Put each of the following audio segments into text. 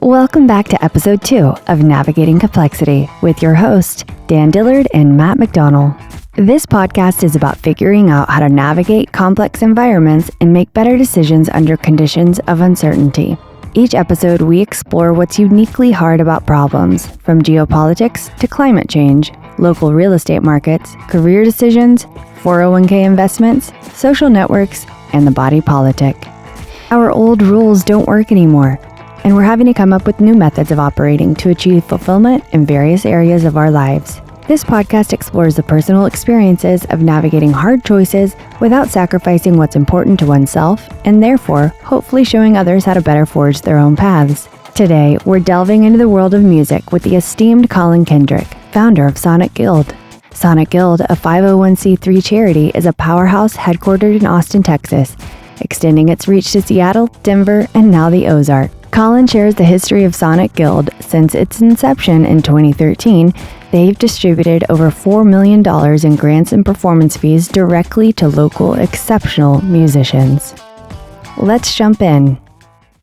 Welcome back to episode 2 of Navigating Complexity with your hosts, Dan Dillard and Matt McDonald. This podcast is about figuring out how to navigate complex environments and make better decisions under conditions of uncertainty. Each episode, we explore what's uniquely hard about problems, from geopolitics to climate change, local real estate markets, career decisions, 401k investments, social networks, and the body politic. Our old rules don't work anymore, and we're having to come up with new methods of operating to achieve fulfillment in various areas of our lives. This podcast explores the personal experiences of navigating hard choices without sacrificing what's important to oneself, and therefore, hopefully showing others how to better forge their own paths. Today, we're delving into the world of music with the esteemed Colin Kendrick, founder of Sonic Guild. Sonic Guild, a 501c3 charity, is a powerhouse headquartered in Austin, Texas, extending its reach to Seattle, Denver, and now the Ozarks. Colin shares the history of Sonic Guild. Since its inception in 2013, they've distributed over $4 million in grants and performance fees directly to local exceptional musicians. Let's jump in.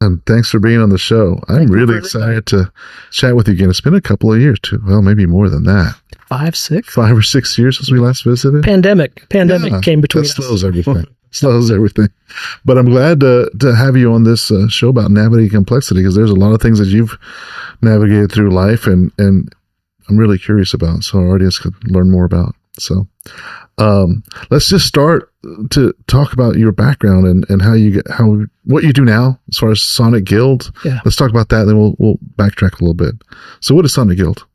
And thanks for being on the show. I'm really excited to chat with you again. It's been a couple of years too. Well, maybe more than that. 5 or 6 years since we last visited. Pandemic came between us. Slows everything. But I'm glad to have you on this show about navigating complexity, because there's a lot of things that you've navigated through life and I'm really curious about, so our audience could learn more about. So let's just start to talk about your background and what you do now as far as Sonic Guild. Yeah. Let's talk about that, then we'll backtrack a little bit. So what is Sonic Guild?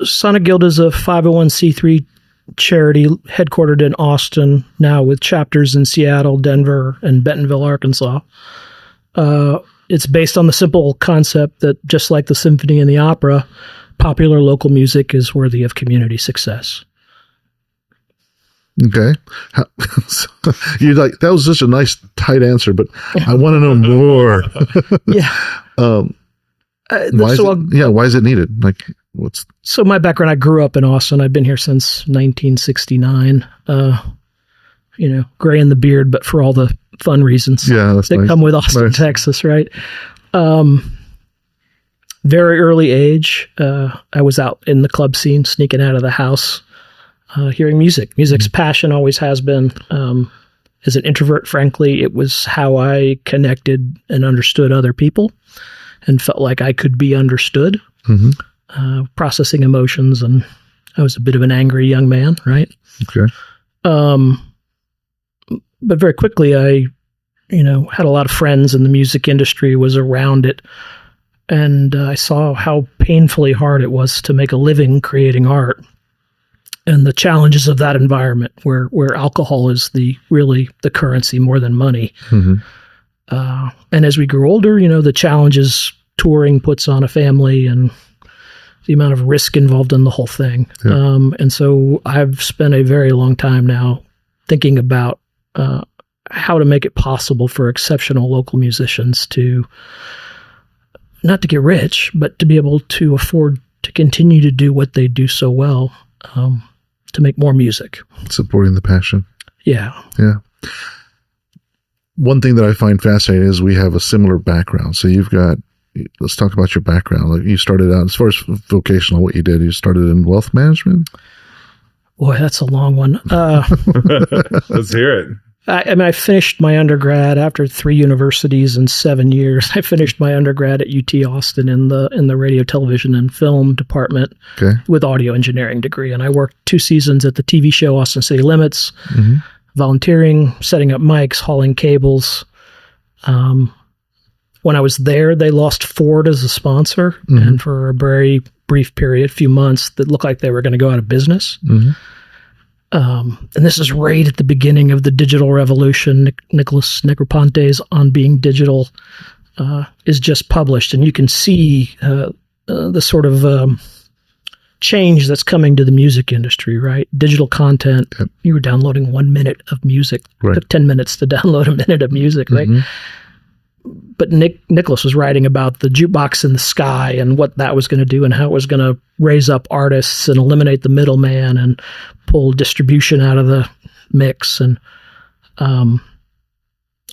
Sonic Guild is a 501c3 charity headquartered in Austin, now with chapters in Seattle, Denver, and Bentonville, Arkansas. It's based on the simple concept that, just like the symphony and the opera, popular local music is worthy of community success. Okay. You're like, that was such a nice, tight answer, but I want to know more. Yeah. Why is it needed? So my background, I grew up in Austin. I've been here since 1969. Gray in the beard, but for all the fun reasons that come with Austin, Texas, right? Very early age, I was out in the club scene, sneaking out of the house, hearing music. Music's passion always has been. As an introvert, frankly, it was how I connected and understood other people and felt like I could be understood. Processing emotions, and I was a bit of an angry young man, right? Okay. But very quickly, I, had a lot of friends in the music industry, was around it, and I saw how painfully hard it was to make a living creating art, and the challenges of that environment, where alcohol is really the currency more than money. And as we grew older, the challenges touring puts on a family and the amount of risk involved in the whole thing. Yeah. And so I've spent a very long time now thinking about how to make it possible for exceptional local musicians to, not to get rich, but to be able to afford to continue to do what they do so well, to make more music. Supporting the passion. Yeah. Yeah. One thing that I find fascinating is we have a similar background. So let's talk about your background. Like, you started out, as far as vocational, what you did, you started in wealth management? Boy, that's a long one. Let's hear it. I finished my undergrad after 3 universities in 7 years. I finished my undergrad at UT Austin in the radio, television, and film department with audio engineering degree. And I worked 2 seasons at the TV show Austin City Limits, volunteering, setting up mics, hauling cables. When I was there, they lost Ford as a sponsor, and for a very brief period, few months, that looked like they were going to go out of business. And this is right at the beginning of the digital revolution. Nicholas Negroponte's On Being Digital is just published, and you can see the sort of change that's coming to the music industry, right? Digital content. Yep. You were downloading 1 minute of music. Right. It took 10 minutes to download a minute of music, right? But Nicholas was writing about the jukebox in the sky and what that was going to do and how it was going to raise up artists and eliminate the middleman and pull distribution out of the mix. And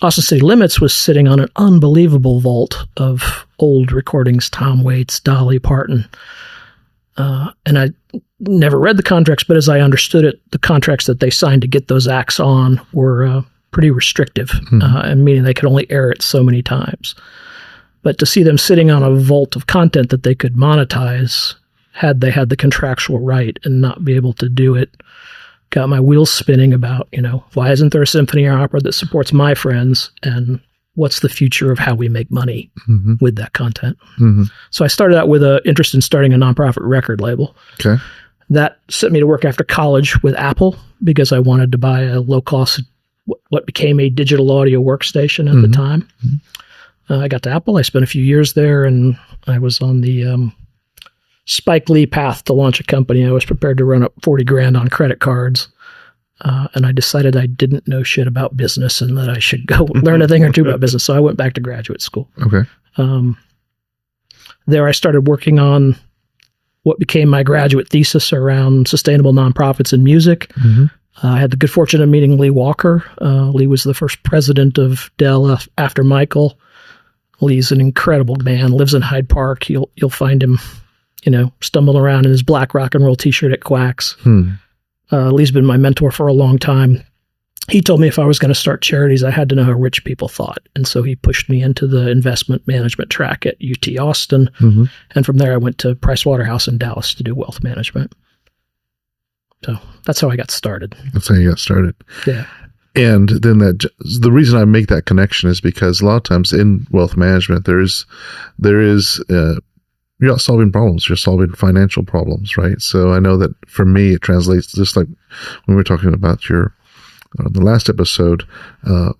Austin City Limits was sitting on an unbelievable vault of old recordings, Tom Waits, Dolly Parton. And I never read the contracts, but as I understood it, the contracts that they signed to get those acts on were pretty restrictive, and meaning they could only air it so many times. But to see them sitting on a vault of content that they could monetize had they had the contractual right and not be able to do it, got my wheels spinning about, why isn't there a symphony or opera that supports my friends, and what's the future of how we make money with that content? So I started out with an interest in starting a nonprofit record label. Okay. That sent me to work after college with Apple because I wanted to buy a low-cost, what became a digital audio workstation at the time. I got to Apple. I spent a few years there, and I was on the Spike Lee path to launch a company. I was prepared to run up 40 grand on credit cards. And I decided I didn't know shit about business and that I should go learn a thing or two about business. So I went back to graduate school. Okay. There I started working on what became my graduate thesis around sustainable nonprofits in music. I had the good fortune of meeting Lee Walker. Lee was the first president of Dell after Michael. Lee's an incredible man, lives in Hyde Park. You'll find him, stumbling around in his black rock and roll t-shirt at Quacks. Lee's been my mentor for a long time. He told me if I was going to start charities, I had to know how rich people thought. And so he pushed me into the investment management track at UT Austin. And from there, I went to Pricewaterhouse in Dallas to do wealth management. So that's how I got started. That's how you got started. Yeah. And then the reason I make that connection is because a lot of times in wealth management, there is you're not solving problems, you're solving financial problems, right? So I know that for me, it translates just like when we were talking about the last episode,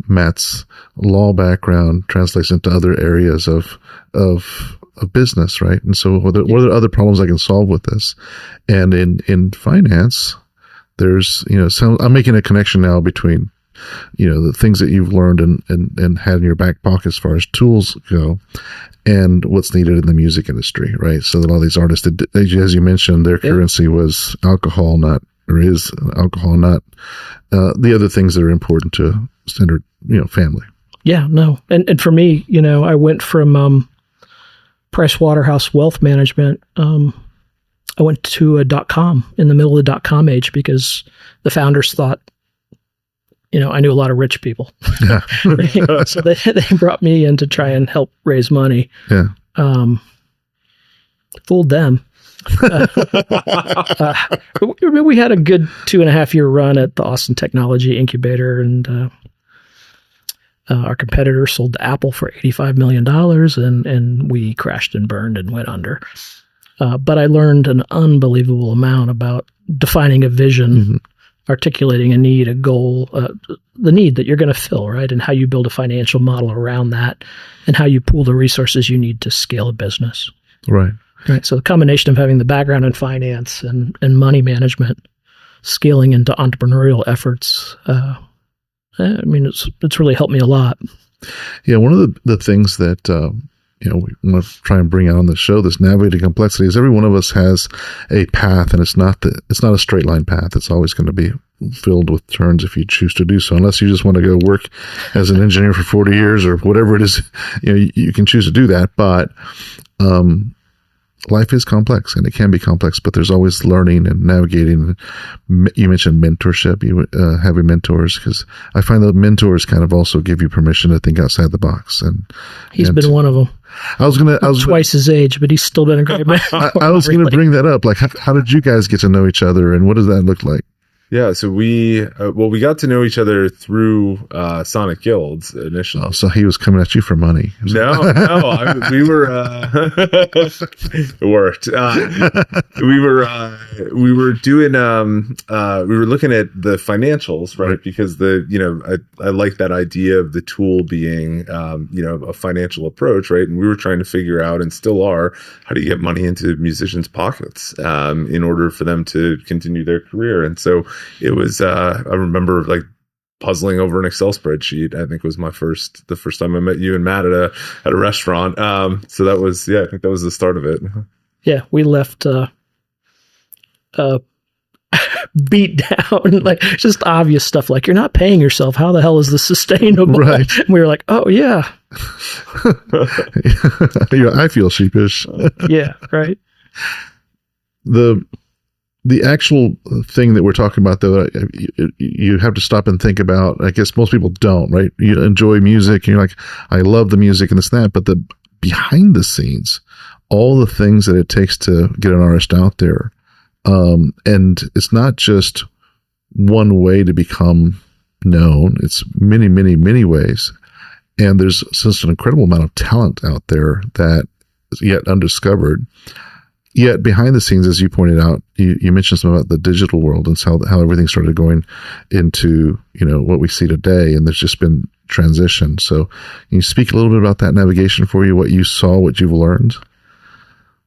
Matt's law background translates into other areas of business, right? And so what are other problems I can solve with this? And in finance, there's, I'm making a connection now between, the things that you've learned and had in your back pocket as far as tools go, and what's needed in the music industry, right? So that all these artists, as you mentioned, their currency was alcohol, is alcohol, not the other things that are important to standard, family. Yeah, no. And for me, I went from Pricewaterhouse Wealth Management. I went to a .com in the middle of the .com age because the founders thought, I knew a lot of rich people. Yeah. So they brought me in to try and help raise money. Yeah. Fooled them. We had a good 2.5 year run at the Austin Technology Incubator, and our competitor sold to Apple for $85 million, and we crashed and burned and went under. But I learned an unbelievable amount about defining a vision, articulating a need, a goal, the need that you're going to fill, right? And how you build a financial model around that, and how you pool the resources you need to scale a business. Right. Right. So the combination of having the background in finance and money management, scaling into entrepreneurial efforts, it's really helped me a lot. Yeah. One of the things that, we want to try and bring out on the show, this navigating complexity, is every one of us has a path, and it's not a straight line path. It's always going to be filled with turns if you choose to do so, unless you just want to go work as an engineer for 40 years or whatever it is, you can choose to do that. But, life is complex, and it can be complex, but there's always learning and navigating. You mentioned mentorship, having mentors, because I find that mentors kind of also give you permission to think outside the box. And he's been one of them. I was twice his age, but he's still been a great man. I was going to bring that up. Like, how did you guys get to know each other, and what does that look like? Yeah, so we got to know each other through Sonic Guilds initially. Oh, so he was coming at you for money? No, we were it worked. We were doing we were looking at the financials, right? Because I like that idea of the tool being a financial approach, right? And we were trying to figure out, and still are, how do you get money into musicians' pockets in order for them to continue their career. And so it was, I remember like puzzling over an Excel spreadsheet. I think was the first time I met you and Matt at a restaurant. So that was, I think that was the start of it. Yeah. We left, beat down, like just obvious stuff like, you're not paying yourself. How the hell is this sustainable? Right. And we were like, oh, yeah. I feel sheepish. Yeah, right. The actual thing that we're talking about, though, you have to stop and think about. I guess most people don't, right? You enjoy music, and you're like, I love the music and this and that, but the behind the scenes, all the things that it takes to get an artist out there, and it's not just one way to become known. It's many, many, many ways, and there's just an incredible amount of talent out there that is yet undiscovered. Yet behind the scenes, as you pointed out, you mentioned something about the digital world and how everything started going into, what we see today. And there's just been transition. So can you speak a little bit about that navigation for you, what you saw, what you've learned?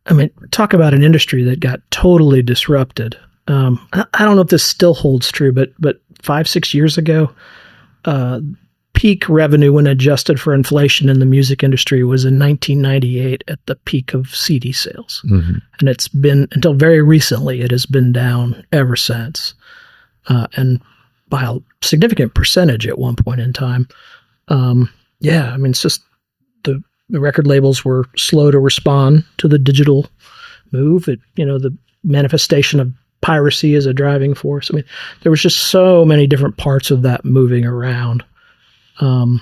I mean, talk about an industry that got totally disrupted. I don't know if this still holds true, but 5-6 years ago, peak revenue when adjusted for inflation in the music industry was in 1998 at the peak of CD sales. Mm-hmm. And it's been, until very recently, it has been down ever since. And by a significant percentage at one point in time. It's just the record labels were slow to respond to the digital move. The manifestation of piracy as a driving force. I mean, there was just so many different parts of that moving around. And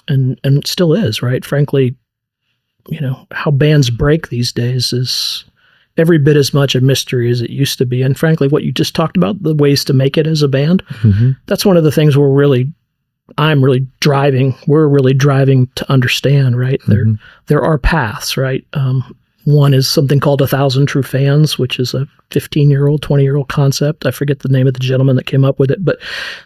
it still is, right? Frankly, how bands break these days is every bit as much a mystery as it used to be. And frankly, what you just talked about, the ways to make it as a band, mm-hmm. That's one of the things we're really driving to understand, right? Mm-hmm. There are paths, right? One is something called 1,000 True Fans, which is a 15-year-old, 20-year-old concept. I forget the name of the gentleman that came up with it, but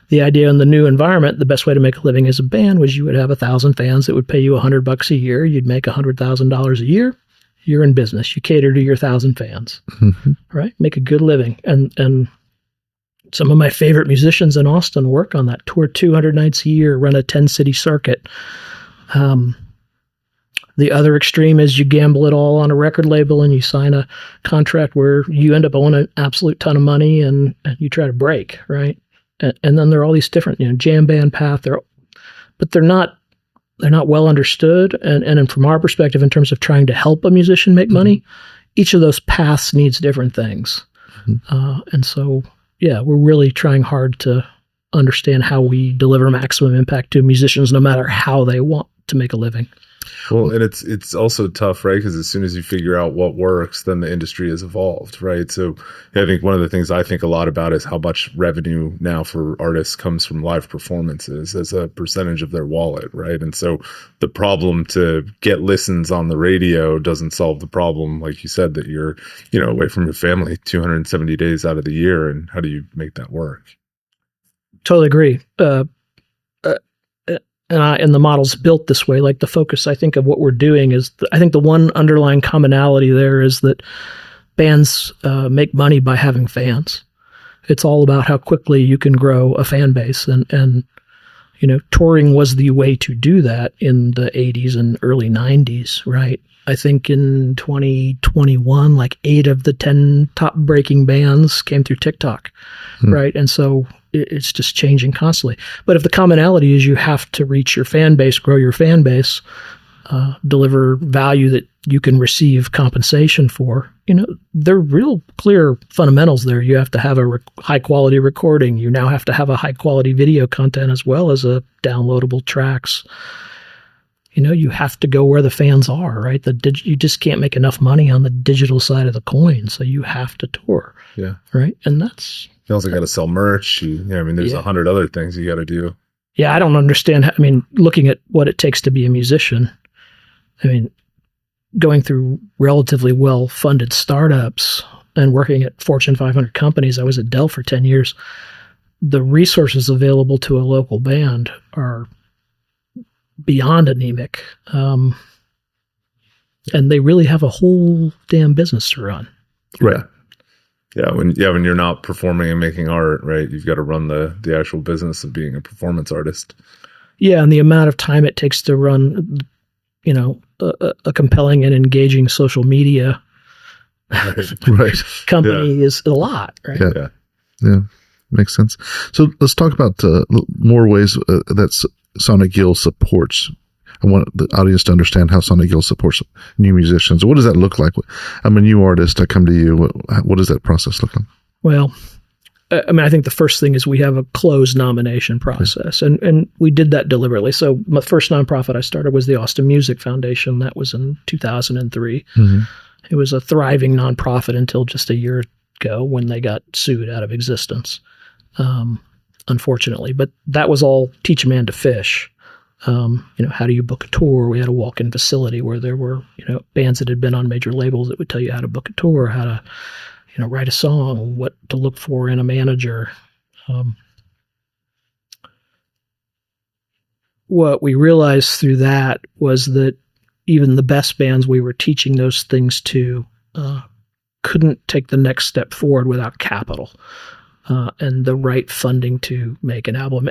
the idea in the new environment, the best way to make a living as a band was you would have 1,000 fans that would pay you $100 a year. You'd make $100,000 a year. You're in business. You cater to your 1,000 fans, mm-hmm. right? Make a good living. And some of my favorite musicians in Austin work on that. Tour 200 nights a year, run a 10-city circuit. The other extreme is you gamble it all on a record label and you sign a contract where you end up owing an absolute ton of money and you try to break, right? And then there are all these different, jam band path. But they're not well understood. And from our perspective, in terms of trying to help a musician make money, mm-hmm. each of those paths needs different things. Mm-hmm. And so, we're really trying hard to understand how we deliver maximum impact to musicians, no matter how they want to make a living. Well, and it's also tough, right? Because as soon as you figure out what works, then the industry has evolved, right? So I think one of the things I think a lot about is how much revenue now for artists comes from live performances as a percentage of their wallet, right? And so the problem to get listens on the radio doesn't solve the problem, like you said, that you're, away from your family 270 days out of the year. And how do you make that work? Totally agree. And the model's built this way. Like the focus, I think, of what we're doing is, I think the one underlying commonality there is that bands make money by having fans. It's all about how quickly you can grow a fan base. And touring was the way to do that in the 80s and early 90s, right? I think in 2021, like 8 of the 10 top breaking bands came through TikTok, right? And so it's just changing constantly. But if the commonality is you have to reach your fan base, grow your fan base, deliver value that you can receive compensation for, there are real clear fundamentals there. You have to have a high quality recording. You now have to have a high quality video content as well as a downloadable tracks. You have to go where the fans are, right? You just can't make enough money on the digital side of the coin, so you have to tour. Yeah. Right? And that's... You also got to sell merch. There's 100 other things you got to do. Yeah, I don't understand. Looking at what it takes to be a musician, going through relatively well-funded startups and working at Fortune 500 companies, I was at Dell for 10 years, the resources available to a local band are beyond anemic. And they really have a whole damn business to run. Right. Yeah, when you're not performing and making art, right, you've got to run the actual business of being a performance artist. Yeah, and the amount of time it takes to run, a compelling and engaging social media right. company is a lot, right? Yeah. Yeah, makes sense. So let's talk about more ways that Sonic Gill supports. I want the audience to understand how Sonic Gill supports new musicians. What does that look like? I'm a new artist. I come to you. What does that process look like? Well, I mean, I think the first thing is we have a closed nomination process, and we did that deliberately. So my first nonprofit I started was the Austin Music Foundation. That was in 2003. Mm-hmm. It was a thriving nonprofit until just a year ago when they got sued out of existence, unfortunately. But that was all teach a man to fish. How do you book a tour? We had a walk-in facility where there were, bands that had been on major labels that would tell you how to book a tour, how to, write a song, what to look for in a manager. What we realized through that was that even the best bands we were teaching those things to couldn't take the next step forward without capital and the right funding to make an album.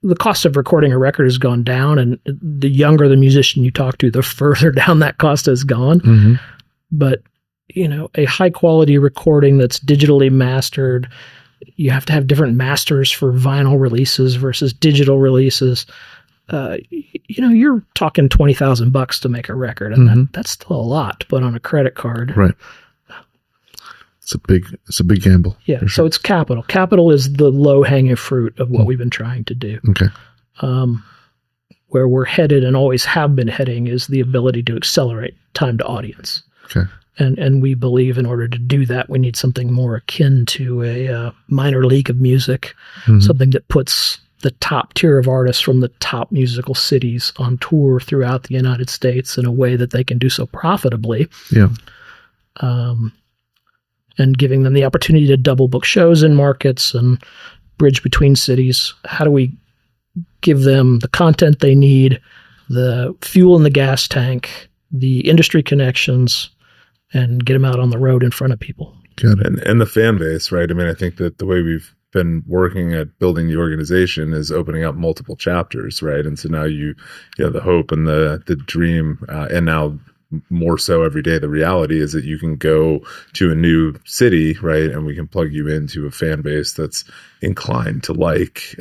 The cost of recording a record has gone down, and the younger the musician you talk to, the further down that cost has gone. Mm-hmm. But, a high quality recording that's digitally mastered, you have to have different masters for vinyl releases versus digital releases. You're talking $20,000 to make a record, and mm-hmm. that's still a lot to put on a credit card. Right. It's a big gamble. Yeah. Sure. So it's capital. Capital is the low hanging fruit of what we've been trying to do. Okay. Where we're headed and always have been heading is the ability to accelerate time to audience. Okay. And we believe in order to do that, we need something more akin to a minor league of music, mm-hmm. something that puts the top tier of artists from the top musical cities on tour throughout the United States in a way that they can do so profitably. Yeah. And giving them the opportunity to double book shows in markets and bridge between cities. How do we give them the content they need, the fuel in the gas tank, the industry connections, and get them out on the road in front of people? Good. And the fan base, right? I mean, I think that the way we've been working at building the organization is opening up multiple chapters, right? And so now you have the hope and the dream, and now more so every day, the reality is that you can go to a new city, right? And we can plug you into a fan base that's inclined to like,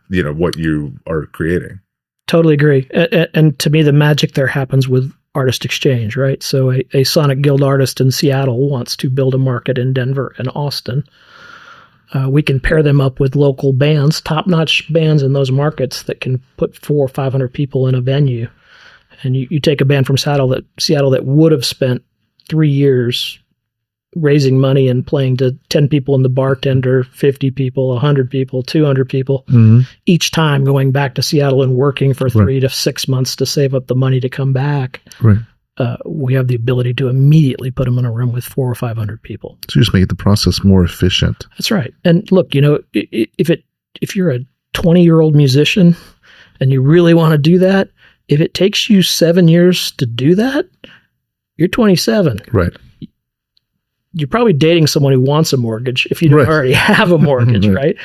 what you are creating. Totally agree. And to me, the magic there happens with artist exchange, right? So a Sonic Guild artist in Seattle wants to build a market in Denver and Austin. We can pair them up with local bands, top-notch bands in those markets that can put 400 or 500 people in a venue. And you take a band from Seattle that would have spent 3 years raising money and playing to 10 people and the bartender, 50 people, 100 people, 200 people, mm-hmm. each time going back to Seattle and working for 3 to 6 months to save up the money to come back. Right. We have the ability to immediately put them in a room with 400 or 500 people. So you just make the process more efficient. That's right. And look, if you're a 20-year-old musician and you really want to do that, if it takes you 7 years to do that, you're 27. Right. You're probably dating someone who wants a mortgage if you don't already have a mortgage, right?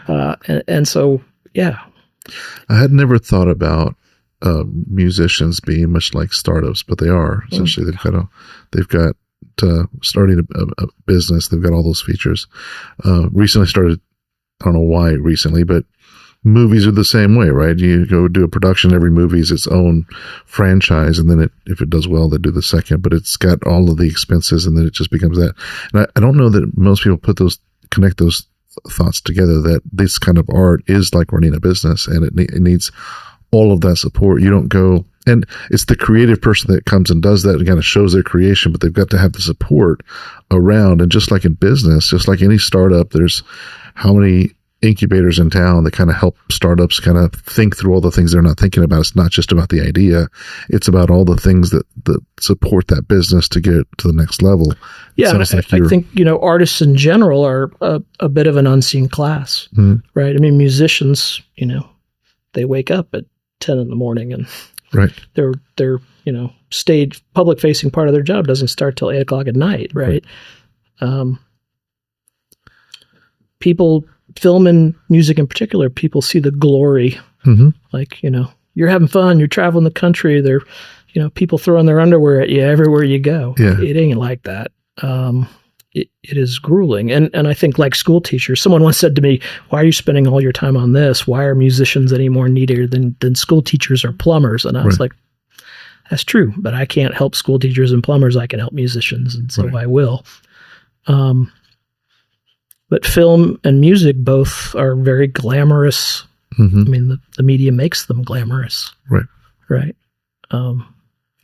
And so, yeah. I had never thought about musicians being much like startups, but they are. Essentially, they've got starting a business. They've got all those features. Recently started, I don't know why recently, but movies are the same way, right? You go do a production, every movie is its own franchise, and then if it does well, they do the second, but it's got all of the expenses, and then it just becomes that. And I don't know that most people connect those thoughts together, that this kind of art is like running a business, and it needs all of that support. You don't go, and it's the creative person that comes and does that and kind of shows their creation, but they've got to have the support around. And just like in business, just like any startup, there's how many incubators in town that kind of help startups kind of think through all the things they're not thinking about. It's not just about the idea. It's about all the things that support that business to get it to the next level. Yeah. I think, artists in general are a bit of an unseen class, mm-hmm. right? I mean, musicians, they wake up at 10 in the morning and right. their stage public facing part of their job doesn't start till 8 o'clock at night. Right. People, film and music in particular, people see the glory, mm-hmm. like, you're having fun, you're traveling the country, people throwing their underwear at you everywhere you go. Yeah. It ain't like that. it is grueling. And I think like school teachers, someone once said to me, why are you spending all your time on this? Why are musicians any more needed than school teachers or plumbers? And I was like, that's true, but I can't help school teachers and plumbers. I can help musicians, and so I will. But film and music both are very glamorous. I mean, the media makes them glamorous. Right.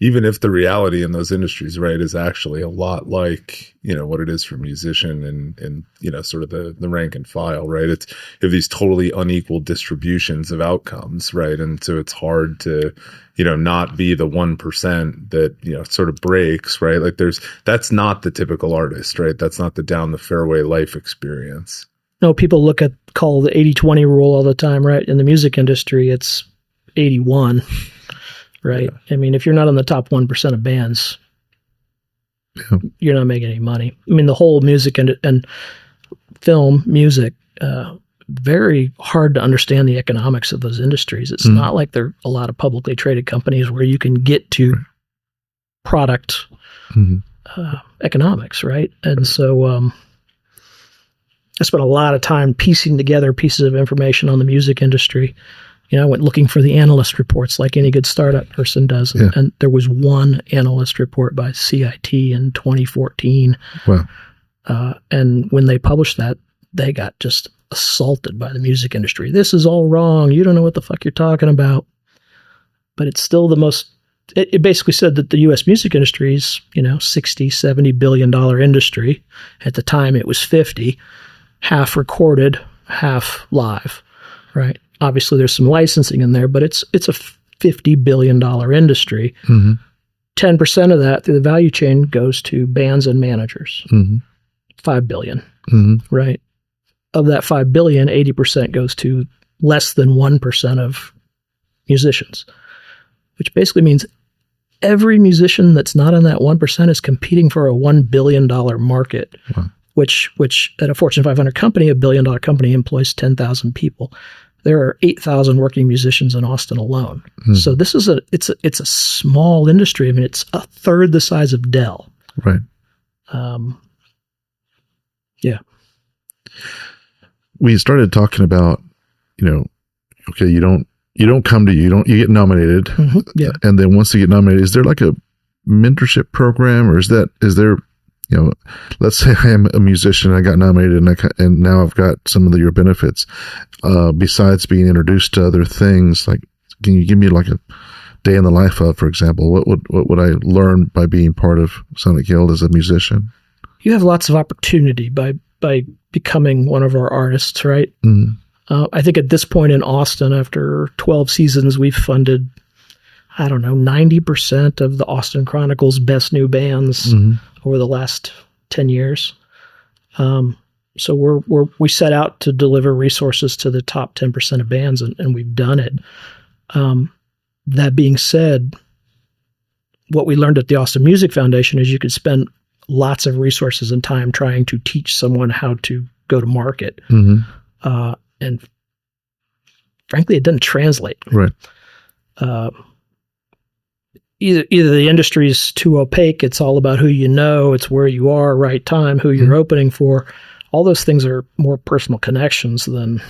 Even if the reality in those industries, right, is actually a lot like, what it is for musician and sort of the rank and file, right? It's, you have these totally unequal distributions of outcomes, right? And so it's hard to, not be the 1% that, sort of breaks, right? Like that's not the typical artist, right? That's not the down the fairway life experience. No, people call the 80-20 rule all the time, right? In the music industry, it's 81. Right. Yeah. I mean, if you're not on the top 1% of bands, you're not making any money. I mean, the whole music and film music, very hard to understand the economics of those industries. It's not like there are a lot of publicly traded companies where you can get to product economics, right? And so I spent a lot of time piecing together pieces of information on the music industry. I went looking for the analyst reports like any good startup person does. And there was one analyst report by CIT in 2014. Wow. And when they published that, they got just assaulted by the music industry. This is all wrong. You don't know what the fuck you're talking about. But it's still it basically said that the U.S. music industry is, $60, $70 billion industry. At the time it was 50, half recorded, half live, right? Obviously, there's some licensing in there, but it's a $50 billion industry. 10% of that through the value chain goes to bands and managers. $5 billion, right? Of that $5 billion, 80% goes to less than 1% of musicians, which basically means every musician that's not in that 1% is competing for a $1 billion market. Wow. Which at a Fortune 500 company, $1 billion company, employs 10,000 people. There are 8,000 working musicians in Austin alone. So this is it's a small industry. I mean, it's a third the size of Dell. Right. Yeah. We started talking about, okay, you don't come to you get nominated. Yeah. And then once you get nominated, is there like a mentorship program, or is there let's say I am a musician, I got nominated, and now I've got some of your benefits. Besides being introduced to other things, like, can you give me like a day in the life of, for example, what would I learn by being part of Sonic Guild as a musician? You have lots of opportunity by becoming one of our artists, right? I think at this point in Austin, after 12 seasons, we've funded, 90% of the Austin Chronicle's best new bands over the last 10 years. So we set out to deliver resources to the top 10% of bands, and we've done it. That being said, what we learned at the Austin Music Foundation is you could spend lots of resources and time trying to teach someone how to go to market. And frankly, it doesn't translate. Right. Either the industry is too opaque. It's all about who you know. It's where you are, right time, who you're opening for. All those things are more personal connections than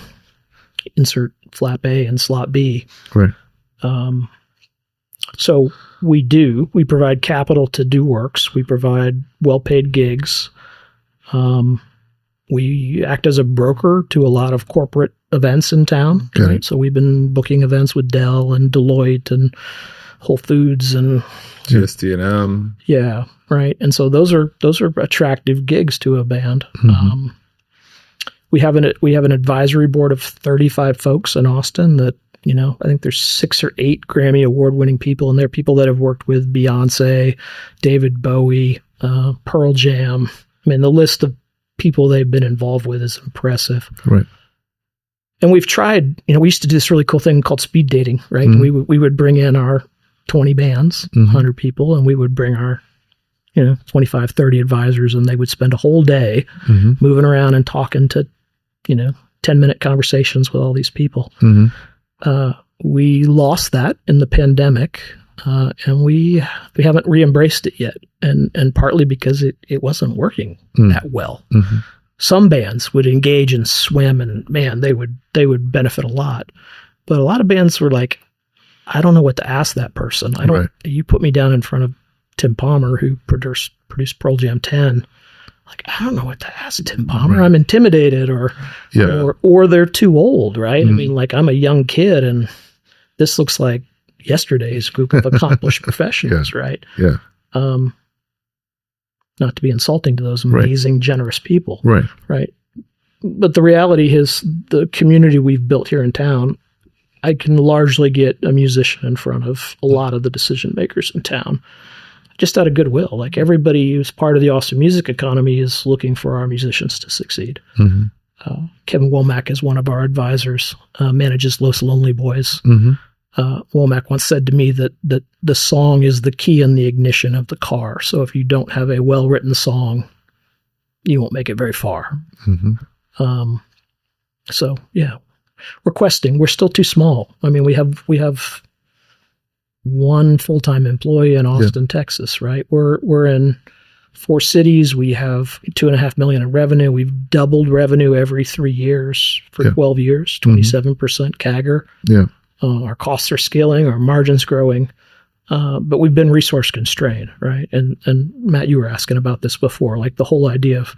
insert flap A and slot B. Right. So we provide capital to do works. We provide well-paid gigs. We act as a broker to a lot of corporate events in town. Okay. Right? So we've been booking events with Dell and Deloitte and Whole Foods and GSD&M. Yeah, right. And so those are attractive gigs to a band. We have an advisory board of 35 folks in Austin that, I think there's 6 or 8 Grammy award-winning people, and they're people that have worked with Beyonce, David Bowie, Pearl Jam. I mean, the list of people they've been involved with is impressive. Right. And we've tried, we used to do this really cool thing called speed dating, right? We would bring in our 20 bands, 100 people, and we would bring our, 25, 30 advisors, and they would spend a whole day moving around and talking to, 10-minute conversations with all these people. We lost that in the pandemic. and we haven't re-embraced it yet, and partly because it wasn't working that well. Mm-hmm. Some bands would engage and swim, and man, they would benefit a lot. But a lot of bands were like, I don't know what to ask that person. I don't. Right. You put me down in front of Tim Palmer, who produced Pearl Jam 10. Like, I don't know what to ask Tim Palmer. Right. I'm intimidated, or they're too old, right? Mm-hmm. I mean, like, I'm a young kid, and this looks like yesterday's group of accomplished professionals, right? Yeah. Not to be insulting to those amazing, generous people. Right. Right. But the reality is, the community we've built here in town, I can largely get a musician in front of a lot of the decision makers in town, just out of goodwill. Like, everybody who's part of the Austin music economy is looking for our musicians to succeed. Mm-hmm. Kevin Womack is one of our advisors, manages Los Lonely Boys. Mm-hmm. Womack once said to me that the song is the key in the ignition of the car. So if you don't have a well-written song, you won't make it very far. Mm-hmm. So yeah, we're still too small. I mean, we have one full-time employee in Austin, Texas, right? We're in 4 cities. We have $2.5 million in revenue. We've doubled revenue every 3 years for 12 years, 27% CAGR. Yeah. Our costs are scaling, our margins growing, but we've been resource constrained, right? And Matt, you were asking about this before, like the whole idea of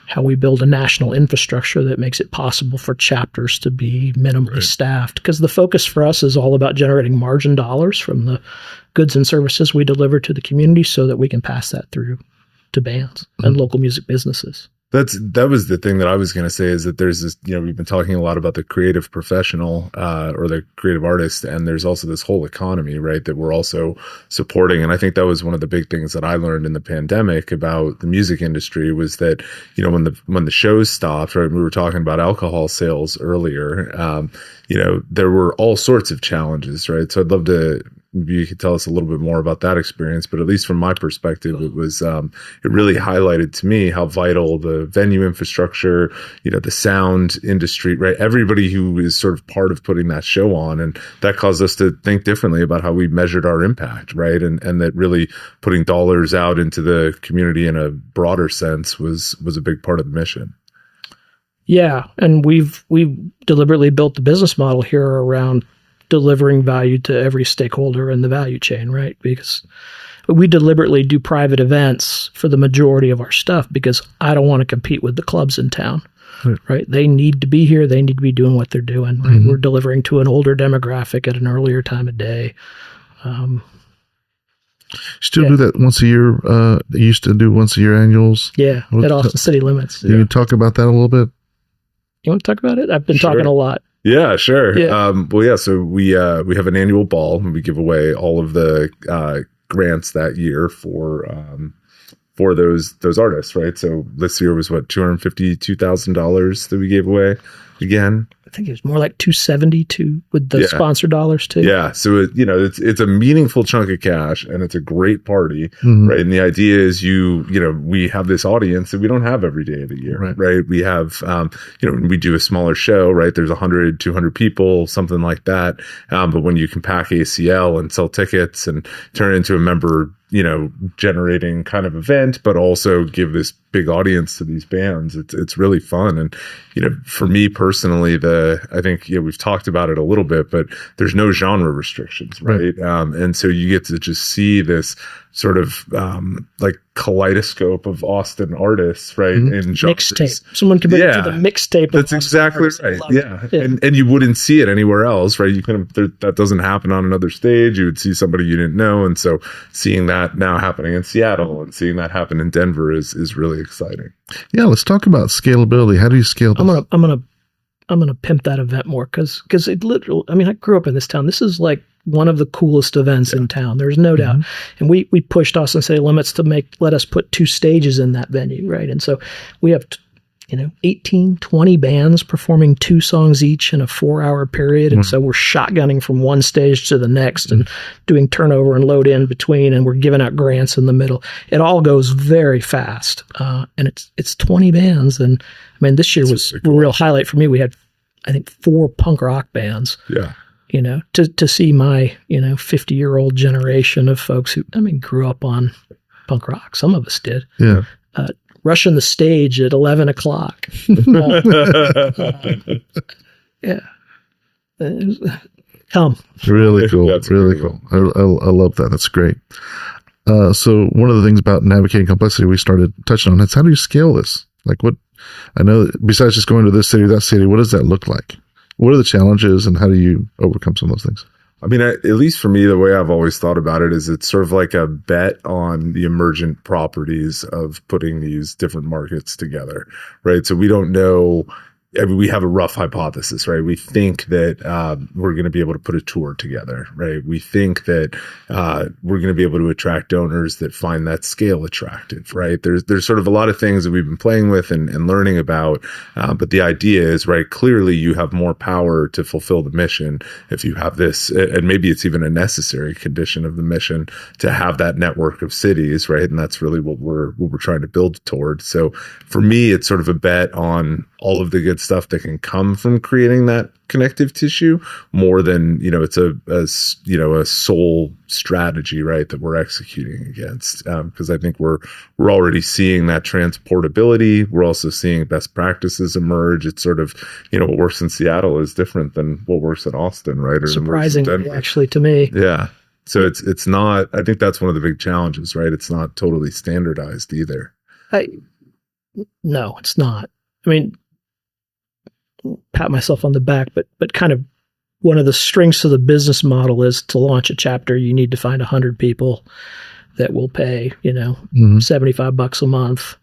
how we build a national infrastructure that makes it possible for chapters to be minimally staffed. Because the focus for us is all about generating margin dollars from the goods and services we deliver to the community, so that we can pass that through to bands and local music businesses. That was the thing that I was going to say, is that there's this, we've been talking a lot about the creative professional or the creative artist, and there's also this whole economy, right, that we're also supporting. And I think that was one of the big things that I learned in the pandemic about the music industry, was that, when the shows stopped, right, we were talking about alcohol sales earlier, there were all sorts of challenges, right? So I'd love to, maybe you could tell us a little bit more about that experience, but at least from my perspective, it was, it really highlighted to me how vital the venue infrastructure, the sound industry, right? Everybody who is sort of part of putting that show on, and that caused us to think differently about how we measured our impact, right? And that really putting dollars out into the community in a broader sense was a big part of the mission. Yeah. And we've deliberately built the business model here around delivering value to every stakeholder in the value chain, right? Because we deliberately do private events for the majority of our stuff, because I don't want to compete with the clubs in town, right? They need to be here. They need to be doing what they're doing, right? Mm-hmm. We're delivering to an older demographic at an earlier time of day. Still do that once a year. You used to do once a year annuals. Yeah, at Austin City Limits. Can you talk about that a little bit? You want to talk about it? I've been talking a lot. Yeah, sure. Yeah. So we have an annual ball, and we give away all of the grants that year for those artists, right? So this year was $252,000 that we gave away again. I think it was more like 272 with the sponsor dollars too. Yeah. So, it's a meaningful chunk of cash, and it's a great party, right? And the idea is we have this audience that we don't have every day of the year, right? We have, we do a smaller show, right? There's 100, 200 people, something like that. But when you can pack ACL and sell tickets and turn it into a member, generating kind of event, but also give this big audience to these bands, it's really fun. And, for me personally, I think we've talked about it a little bit, but there's no genre restrictions, right? And so you get to just see this sort of like kaleidoscope of Austin artists, right? In mixtape. Someone could make it to the mixtape. That's exactly right. Yeah. And you wouldn't see it anywhere else, right? That doesn't happen on another stage. You would see somebody you didn't know. And so seeing that now happening in Seattle and seeing that happen in Denver is really exciting. Yeah. Let's talk about scalability. How do you scale this? I'm gonna pimp that event more, because it literally, I mean, I grew up in this town. This is like one of the coolest events in town. There's no doubt. And we pushed Austin City Limits to let us put 2 stages in that venue, right? And so we have 18, 20 bands performing 2 songs each in a 4-hour period. And so we're shotgunning from one stage to the next and doing turnover and load in between, and we're giving out grants in the middle. It all goes very fast. And it's 20 bands. And I mean, this year was a real highlight for me. We had, I think, 4 punk rock bands. Yeah. to see my, 50-year-old generation of folks who, grew up on punk rock. Some of us did. Yeah. Rushing the stage at 11 o'clock. Yeah. Come. Really cool. That's really cool. I love that. That's great. So one of the things about navigating complexity we started touching on is, how do you scale this? Like, what, I know besides just going to this city, that city, what does that look like? What are the challenges and how do you overcome some of those things? At least for me, the way I've always thought about it is it's sort of like a bet on the emergent properties of putting these different markets together, right? So we don't know. We have a rough hypothesis, right? We think that we're going to be able to put a tour together, right? We think that we're going to be able to attract donors that find that scale attractive, right? There's sort of a lot of things that we've been playing with and learning about, but the idea is, right, clearly you have more power to fulfill the mission if you have this, and maybe it's even a necessary condition of the mission to have that network of cities, right? And that's really what we're trying to build toward. So for me, it's sort of a bet on all of the good stuff that can come from creating that connective tissue, more than, it's a sole strategy, right, that we're executing against. Because I think we're already seeing that transportability. We're also seeing best practices emerge. It's sort of, what works in Seattle is different than what works in Austin, right? Or surprisingly, actually, to me. Yeah. So it's not, I think that's one of the big challenges, right? It's not totally standardized either. No, it's not. Pat myself on the back, but kind of one of the strengths of the business model is to launch a chapter, you need to find 100 people that will pay, $75 a month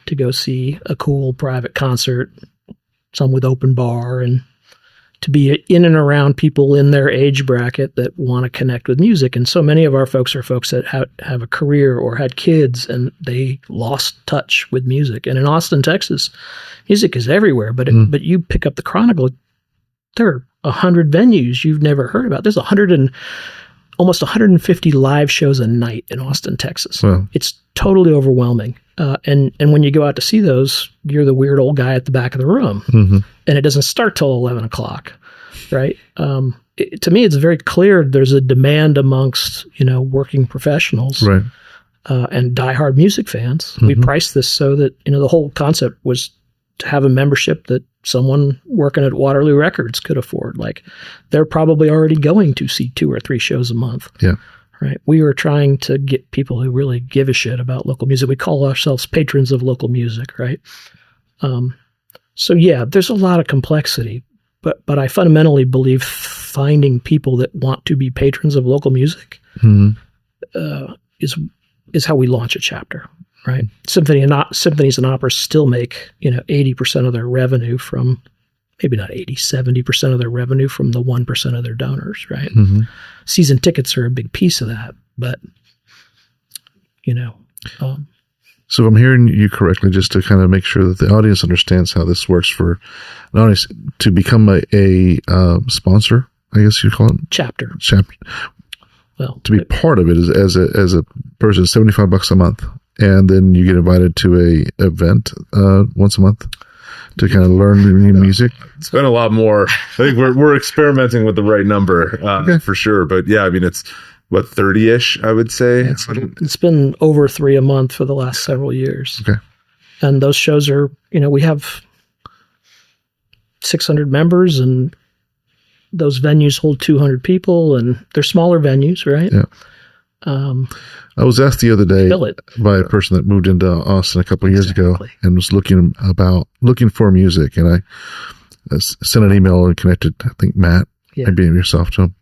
to go see a cool private concert, some with open bar, and to be in and around people in their age bracket that want to connect with music. And so many of our folks are folks that have a career or had kids and they lost touch with music. And in Austin, Texas, music is everywhere, but you pick up the Chronicle, there are 100 venues you've never heard about. There's almost 150 live shows a night in Austin, Texas. Wow. It's totally overwhelming. And when you go out to see those, you're the weird old guy at the back of the room. Mm-hmm. And it doesn't start till 11 o'clock, right? To me, it's very clear there's a demand amongst, working professionals, right, and diehard music fans. Mm-hmm. We priced this so that, the whole concept was to have a membership that someone working at Waterloo Records could afford. Like, they're probably already going to see 2 or 3 shows a month. Yeah. Right. We were trying to get people who really give a shit about local music. We call ourselves patrons of local music, right? So yeah, there's a lot of complexity, but I fundamentally believe finding people that want to be patrons of local music is how we launch a chapter, right? Symphonies and operas still make 80% of their revenue from, maybe not 80, 70% of their revenue from the 1% of their donors, right? Mm-hmm. Season tickets are a big piece of that, but, So if I'm hearing you correctly, just to kind of make sure that the audience understands how this works, for not only to become a sponsor, I guess you call it? Chapter. Well, to be part of it as a person, $75 a month. And then you get invited to a event once a month to kind of learn new music. It's been a lot more. I think we're experimenting with the right number for sure. But yeah, it's what, 30-ish, I would say. It's been over 3 a month for the last several years. Okay. And those shows are, we have 600 members, and those venues hold 200 people, and they're smaller venues, right? Yeah. I was asked the other day by a person that moved into Austin a couple of years ago and was looking for music, and I sent an email and connected, I think, Matt, maybe yourself to him.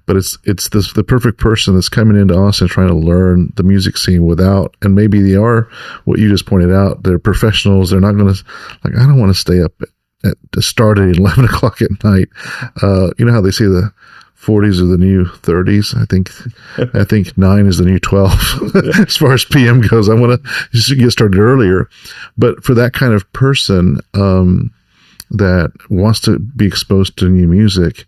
But it's the perfect person that's coming into Austin trying to learn the music scene without, and maybe they are what you just pointed out, they're professionals. They're not going to, I don't want to stay up to start at 11 o'clock at night. You know how they say the 40s are the new 30s. I think 9 is the new 12 as far as PM goes. I want to just get started earlier. But for that kind of person that wants to be exposed to new music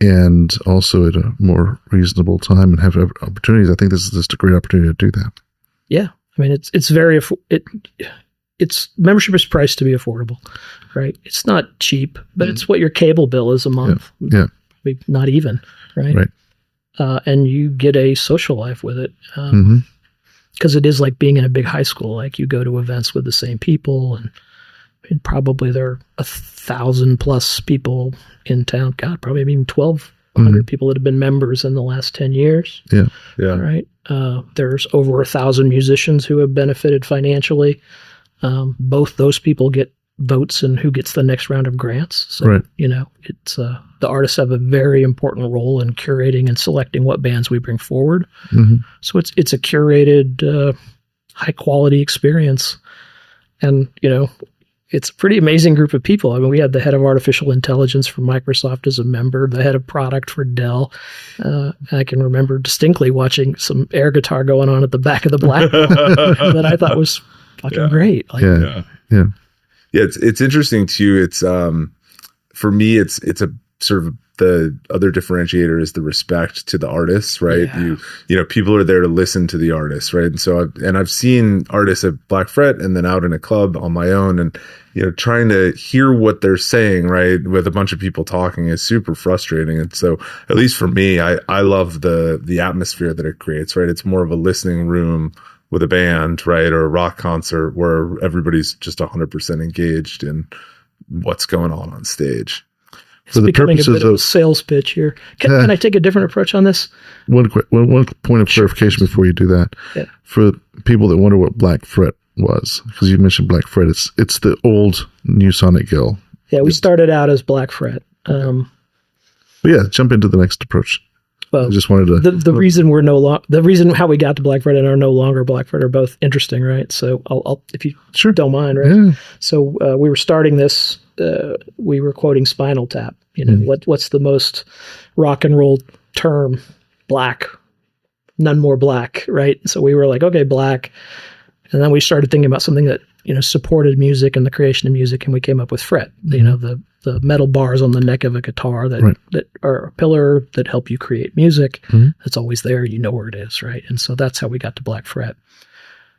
and also at a more reasonable time and have opportunities, I think this is just a great opportunity to do that. Yeah. It's very, it's membership is priced to be affordable, right? It's not cheap, but it's what your cable bill is a month. Yeah. not even, right? Right. And you get a social life with it. Because it is like being in a big high school. Like you go to events with the same people, and probably there are 1,000+ people in town. God, probably even 1,200 people that have been members in the last 10 years. Yeah. Yeah. Right. There's over 1,000 musicians who have benefited financially. Both those people get votes in who gets the next round of grants. So, Right. it's the artists have a very important role in curating and selecting what bands we bring forward. So it's a curated, high quality experience. And, it's a pretty amazing group of people. I mean, we had the head of artificial intelligence for Microsoft as a member, the head of product for Dell. I can remember distinctly watching some air guitar going on at the back of the Blackboard that I thought was fucking great. Like, Yeah. It's interesting too. It's for me, it's a sort of the other differentiator is the respect to the artists, right? Yeah. People are there to listen to the artists, right? And so I've seen artists at Black Fret and then out in a club on my own, and trying to hear what they're saying, right, with a bunch of people talking is super frustrating. And so, at least for me, I love the atmosphere that it creates, right? It's more of a listening room with a band, right, or a rock concert where everybody's just 100% engaged in what's going on stage. It's becoming a bit of a sales pitch here. Can I take a different approach on this? One point of clarification before you do that. Yeah. For people that wonder what Black Fret was, because you mentioned Black Fret, it's the old New Sonic Gill. Yeah, we started out as Black Fret. But yeah, jump into the next approach. Well, I just wanted to. The reason we're the reason how we got to Black Fret and are no longer Black Fret are both interesting, right? So I'll if you don't mind, right? Yeah. So we were starting this. We were quoting Spinal Tap. What's the most rock and roll term? Black, none more black, right? So we were like, okay, black, and then we started thinking about something that supported music and the creation of music, and we came up with fret. The metal bars on the neck of a guitar that are a pillar that help you create music. It's always there. You know where it is, right? And so that's how we got to Black Fret.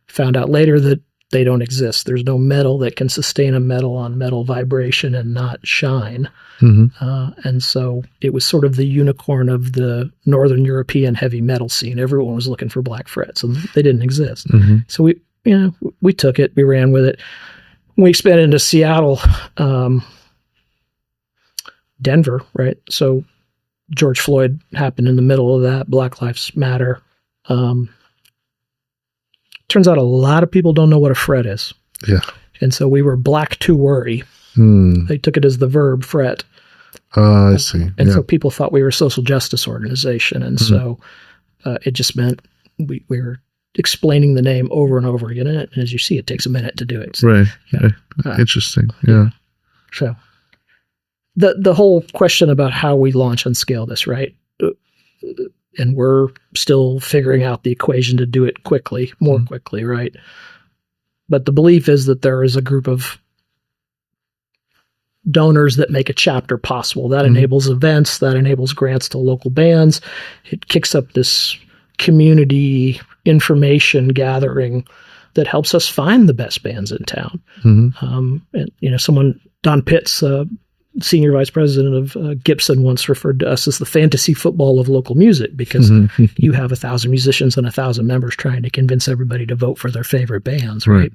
Found out later that they don't exist. There's no metal that can sustain a metal on metal vibration and not shine. And so it was sort of the unicorn of the Northern European heavy metal scene. Everyone was looking for Black Fret, so they didn't exist. So we took it, we ran with it. We expanded into Seattle, Denver, right? So George Floyd happened in the middle of that. Black Lives Matter. Turns out a lot of people don't know what a fret is. Yeah. And so we were black to worry. They took it as the verb fret. I see. And so people thought we were a social justice organization. And so it just meant we were explaining the name over and over again. And as you see, it takes a minute to do it. So, right. Interesting. Yeah. So the whole question about how we launch and scale this, right? And we're still figuring out the equation to do it quickly, more quickly, right? But the belief is that there is a group of donors that make a chapter possible. That enables events, that enables grants to local bands. It kicks up this community information gathering that helps us find the best bands in town. And Don Pitts, senior vice president of Gibson, once referred to us as the fantasy football of local music, because you have 1,000 musicians and 1,000 members trying to convince everybody to vote for their favorite bands, right?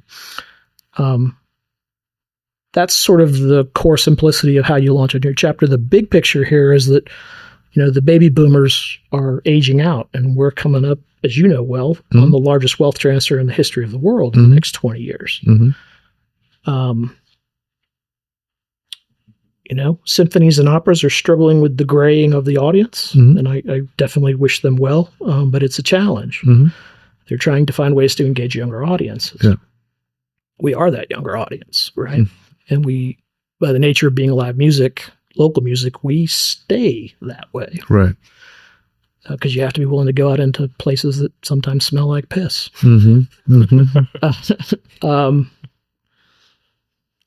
That's sort of the core simplicity of how you launch a new chapter. The big picture here is that, the baby boomers are aging out, and we're coming up, as you know well, on the largest wealth transfer in the history of the world in the next 20 years. Symphonies and operas are struggling with the graying of the audience, and I definitely wish them well, but it's a challenge. They're trying to find ways to engage younger audiences. Yeah. We are that younger audience, right? And we, by the nature of being live music, local music, we stay that way. Right. Because you have to be willing to go out into places that sometimes smell like piss.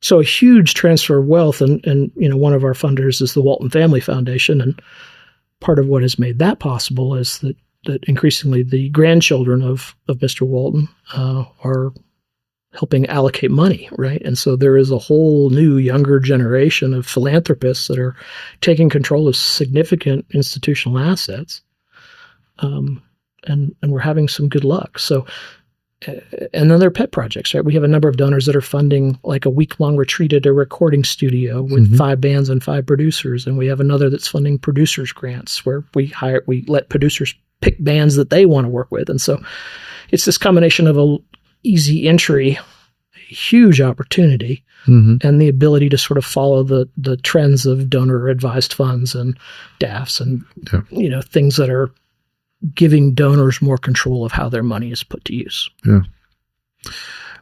So a huge transfer of wealth, and one of our funders is the Walton Family Foundation, and part of what has made that possible is that increasingly the grandchildren of Mr. Walton are helping allocate money, right? And so there is a whole new younger generation of philanthropists that are taking control of significant institutional assets, and we're having some good luck. So, and then there are pet projects, right? We have a number of donors that are funding like a week-long retreat at a recording studio with 5 bands and 5 producers, and we have another that's funding producers grants where we let producers pick bands that they want to work with, and so it's this combination of a easy entry, huge opportunity, and the ability to sort of follow the trends of donor advised funds and DAFs and things that are giving donors more control of how their money is put to use. Yeah.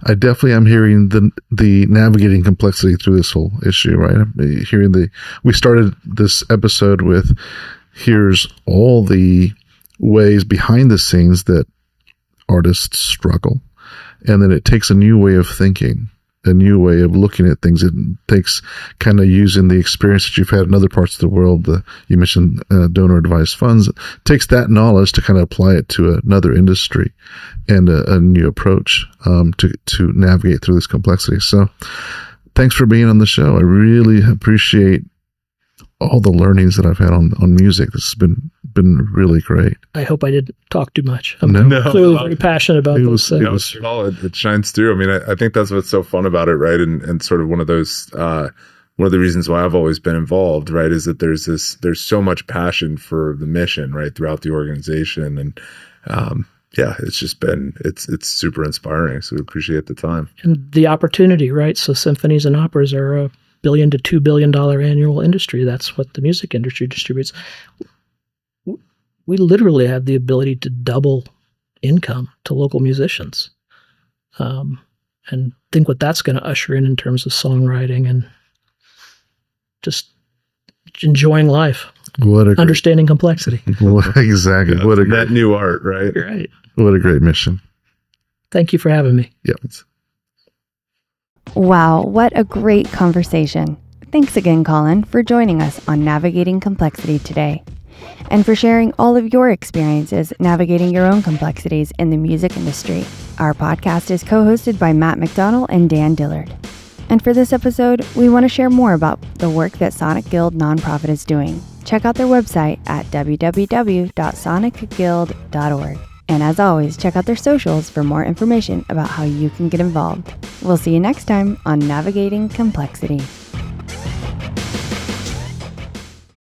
I definitely am hearing the navigating complexity through this whole issue, right? I'm hearing we started this episode with, here's all the ways behind the scenes that artists struggle. And then it takes a new way of thinking, a new way of looking at things. It takes kind of using the experience that you've had in other parts of the world. You mentioned donor advised funds. It takes that knowledge to kind of apply it to another industry and a new approach to navigate through this complexity. So thanks for being on the show. I really appreciate all the learnings that I've had on music. This has been really great. I hope I didn't talk too much. I'm No. clearly very passionate about this. It was solid. It shines through. I mean, I think that's what's so fun about it, right? And sort of one of those, one of the reasons why I've always been involved, right, is that there's so much passion for the mission, right, throughout the organization. And, it's just been, it's super inspiring. So we appreciate the time. And the opportunity, right? So symphonies and operas are a $1 billion to $2 billion annual industry. That's what the music industry distributes. We literally have the ability to double income to local musicians, and think what that's going to usher in terms of songwriting and just enjoying life, understanding complexity. Exactly. Yeah, that new art, right? You're right. What a great mission. Thank you for having me. Yep. Wow, what a great conversation. Thanks again, Colin, for joining us on Navigating Complexity today, and for sharing all of your experiences navigating your own complexities in the music industry. Our podcast is co-hosted by Matt McDonald and Dan Dillard. And for this episode, we want to share more about the work that Sonic Guild nonprofit is doing. Check out their website at www.sonicguild.org. And as always, check out their socials for more information about how you can get involved. We'll see you next time on Navigating Complexity.